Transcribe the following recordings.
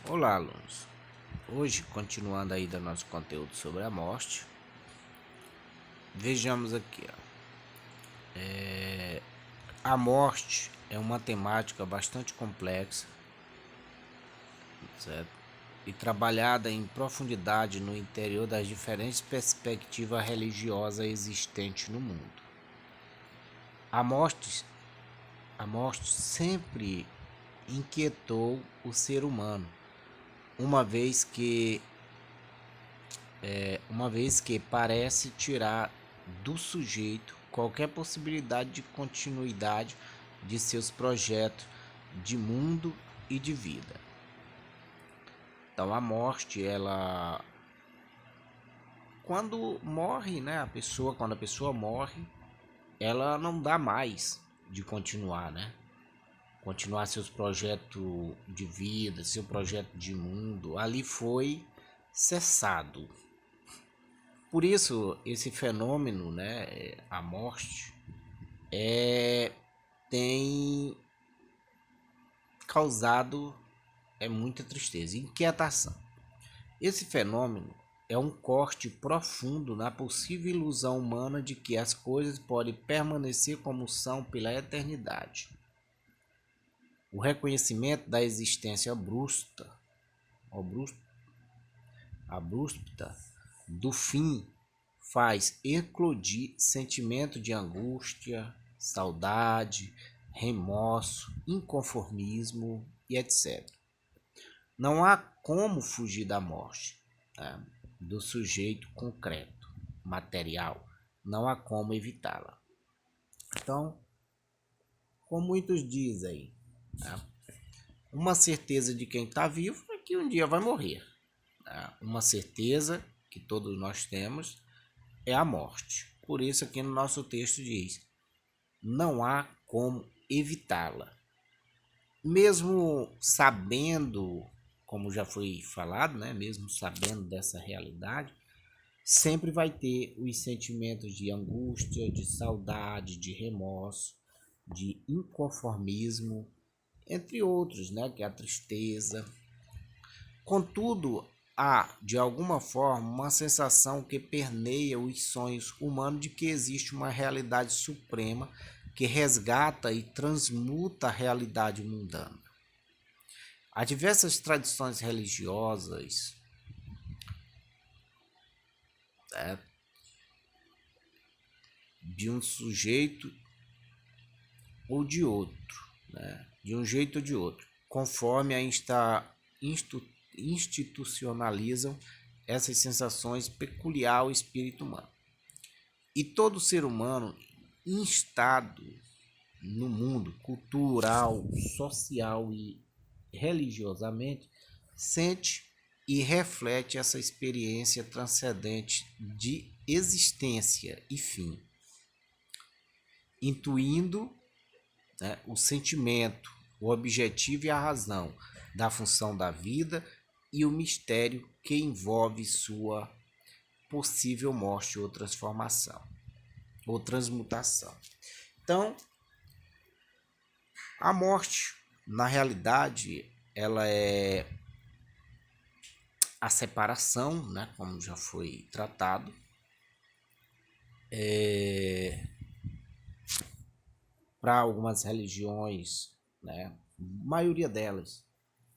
Olá, alunos. Hoje, continuando aí do nosso conteúdo sobre a morte, vejamos aqui, ó. A morte é uma temática bastante complexa, certo? E trabalhada em profundidade no interior das diferentes perspectivas religiosas existentes no mundo. A morte, a morte sempre inquietou o ser humano, uma vez que parece tirar do sujeito qualquer possibilidade de continuidade de seus projetos de mundo e de vida. Então a morte, quando morre, né, quando a pessoa morre, ela não dá mais de continuar, né? Continuar seus projetos de vida, seu projeto de mundo, ali foi cessado. Por isso, esse fenômeno, né, a morte, tem causado muita tristeza e inquietação. Esse fenômeno é um corte profundo na possível ilusão humana de que as coisas podem permanecer como são pela eternidade. O reconhecimento da existência abrupta do fim faz eclodir sentimento de angústia, saudade, remorso, inconformismo e etc. Não há como fugir da morte, tá? Do sujeito concreto, material. Não há como evitá-la. Então, como muitos dizem aí, tá? Uma certeza de quem está vivo é que um dia vai morrer. Tá? Uma certeza que todos nós temos é a morte. Por isso aqui no nosso texto diz: não há como evitá-la. Mesmo sabendo, como já foi falado, né, mesmo sabendo dessa realidade, sempre vai ter os sentimentos de angústia, de saudade, de remorso, de inconformismo, entre outros, né, que é a tristeza. Contudo, há, de alguma forma, uma sensação que permeia os sonhos humanos de que existe uma realidade suprema que resgata e transmuta a realidade mundana. Há diversas tradições religiosas, né, de um sujeito ou de outro, né, de um jeito ou de outro, conforme institucionalizam essas sensações peculiares ao espírito humano. E todo ser humano instado no mundo cultural, social e religiosamente sente e reflete essa experiência transcendente de existência e fim, intuindo, né, o sentimento, o objetivo e a razão da função da vida e o mistério que envolve sua possível morte ou transformação ou transmutação. Então, a morte, na realidade, ela é a separação, né, como já foi tratado, para algumas religiões, né, a maioria delas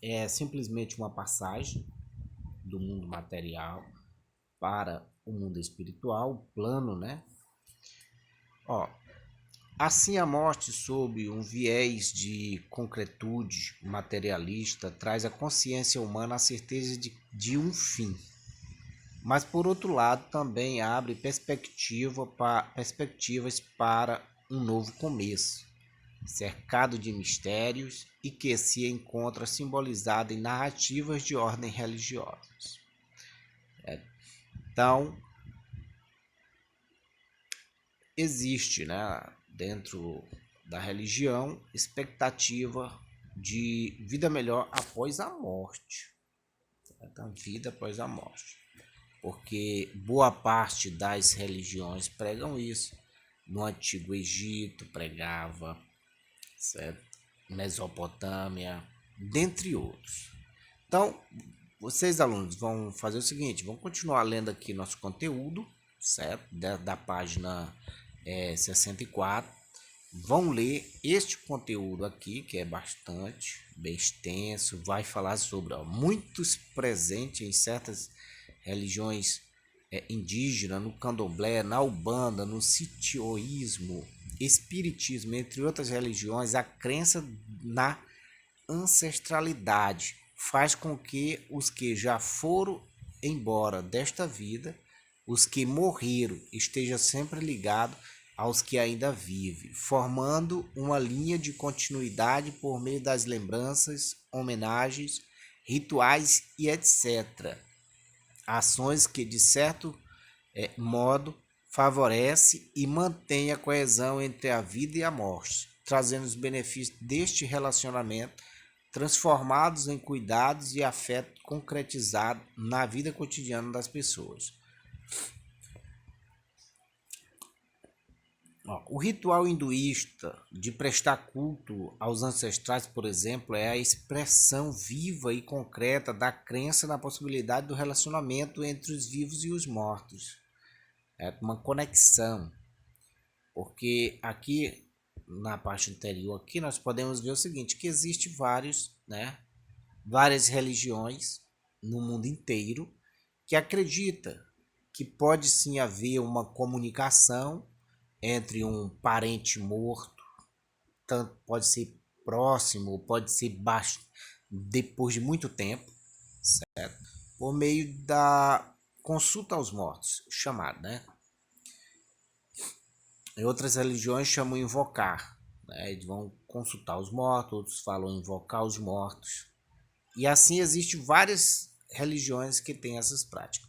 é simplesmente uma passagem do mundo material para o mundo espiritual, o plano, né? Ó, assim, a morte, sob um viés de concretude materialista, traz à consciência humana a certeza de um fim. Mas, por outro lado, também abre perspectivas para um novo começo, cercado de mistérios e que se encontra simbolizado em narrativas de ordem religiosas. Então, existe, né, dentro da religião, expectativa de vida melhor após a morte. Então, vida após a morte. Porque boa parte das religiões pregam isso. No Antigo Egito pregava, certo? Mesopotâmia, dentre outros. Então, vocês alunos vão fazer o seguinte, vão continuar lendo aqui nosso conteúdo, certo? Da página 64. Vão ler este conteúdo aqui, que é bastante, bem extenso, vai falar sobre muitos presentes em certas religiões indígenas, no candomblé, na umbanda, no sitioísmo, espiritismo, entre outras religiões. A crença na ancestralidade faz com que os que já foram embora desta vida, os que morreram, estejam sempre ligados aos que ainda vivem, formando uma linha de continuidade por meio das lembranças, homenagens, rituais e etc. Ações que, de certo modo, favorece e mantém a coesão entre a vida e a morte, trazendo os benefícios deste relacionamento transformados em cuidados e afeto concretizado na vida cotidiana das pessoas. O ritual hinduísta de prestar culto aos ancestrais, por exemplo, é a expressão viva e concreta da crença na possibilidade do relacionamento entre os vivos e os mortos. É uma conexão, porque aqui na parte anterior aqui nós podemos ver o seguinte, que existe várias religiões no mundo inteiro que acredita que pode sim haver uma comunicação entre um parente morto, tanto pode ser próximo, pode ser baixo, depois de muito tempo, certo? Por meio da consulta aos mortos, chamado, né? Em outras religiões chamam invocar, né? Eles vão consultar os mortos, outros falam invocar os mortos. E assim existem várias religiões que têm essas práticas.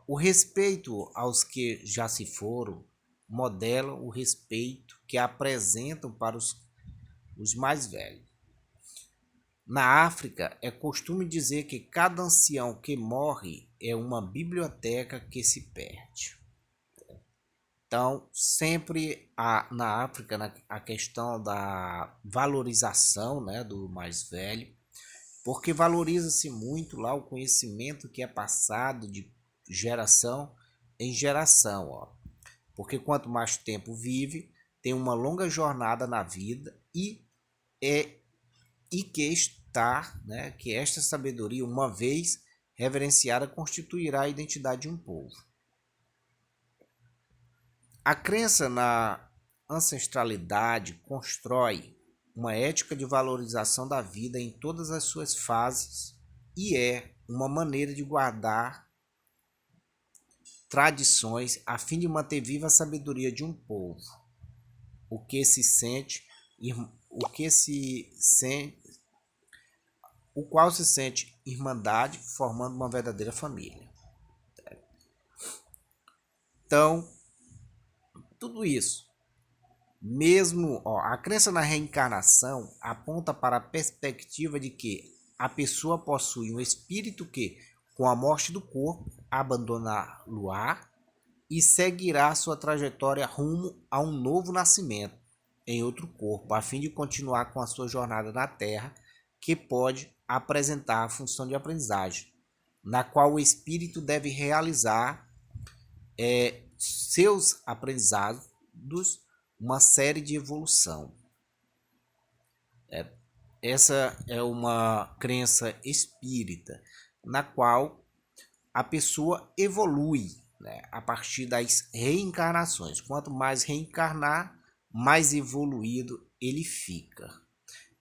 O respeito aos que já se foram modela o respeito que apresentam para os mais velhos. Na África, é costume dizer que cada ancião que morre é uma biblioteca que se perde. Então, sempre na África, a questão da valorização, né, do mais velho, porque valoriza-se muito lá o conhecimento que é passado de geração em geração, ó. Porque quanto mais tempo vive, tem uma longa jornada na vida que esta sabedoria, uma vez reverenciada, constituirá a identidade de um povo. A crença na ancestralidade constrói uma ética de valorização da vida em todas as suas fases e é uma maneira de guardar tradições a fim de manter viva a sabedoria de um povo, o qual se sente irmandade, formando uma verdadeira família. Então, tudo isso, mesmo a crença na reencarnação aponta para a perspectiva de que a pessoa possui um espírito que, com a morte do corpo, abandonar-lo-á e seguirá sua trajetória rumo a um novo nascimento em outro corpo, a fim de continuar com a sua jornada na Terra, que pode apresentar a função de aprendizagem, na qual o espírito deve realizar seus aprendizados, uma série de evolução. Essa é uma crença espírita, na qual a pessoa evolui, né, a partir das reencarnações. Quanto mais reencarnar, mais evoluído ele fica.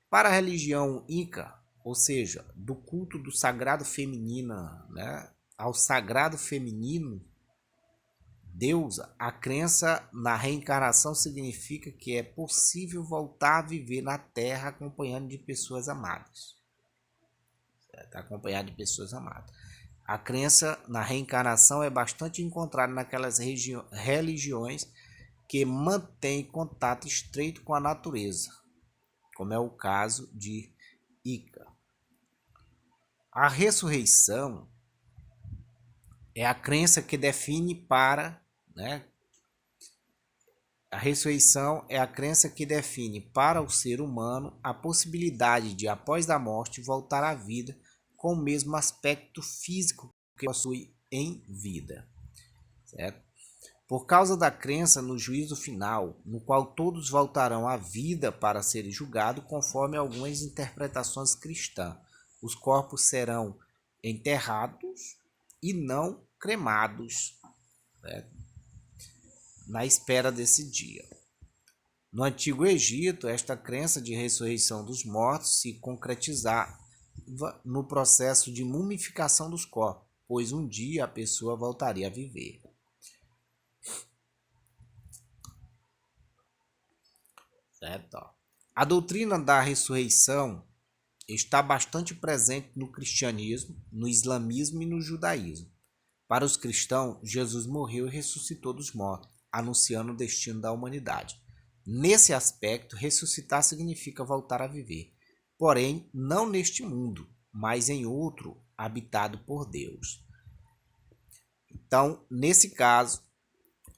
Para a religião Inca, ou seja, do culto do sagrado feminino, né, ao sagrado feminino, deusa, a crença na reencarnação significa que é possível voltar a viver na Terra acompanhado de pessoas amadas. A crença na reencarnação é bastante encontrada naquelas religiões que mantêm contato estreito com a natureza, como é o caso de Ica. A ressurreição é a crença que define a ressurreição é a crença que define para o ser humano a possibilidade de, após a morte, voltar à vida com o mesmo aspecto físico que possui em vida, certo? Por causa da crença no juízo final, no qual todos voltarão à vida para serem julgados, conforme algumas interpretações cristãs, os corpos serão enterrados e não cremados, certo? Na espera desse dia. No Antigo Egito, esta crença de ressurreição dos mortos se concretizava no processo de mumificação dos corpos, pois um dia a pessoa voltaria a viver. Certo? A doutrina da ressurreição está bastante presente no cristianismo, no islamismo e no judaísmo. Para os cristãos, Jesus morreu e ressuscitou dos mortos, anunciando o destino da humanidade. Nesse aspecto, ressuscitar significa voltar a viver, porém não neste mundo, mas em outro habitado por Deus. Então, nesse caso,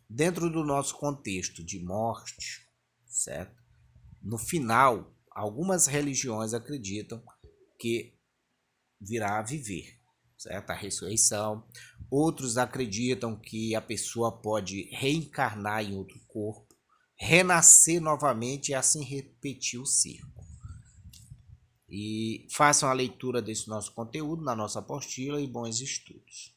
dentro do nosso contexto de morte, certo? No final, algumas religiões acreditam que virá a viver, certo? A ressurreição. Outros acreditam que a pessoa pode reencarnar em outro corpo, renascer novamente e assim repetir o ciclo. E façam a leitura desse nosso conteúdo na nossa apostila e bons estudos.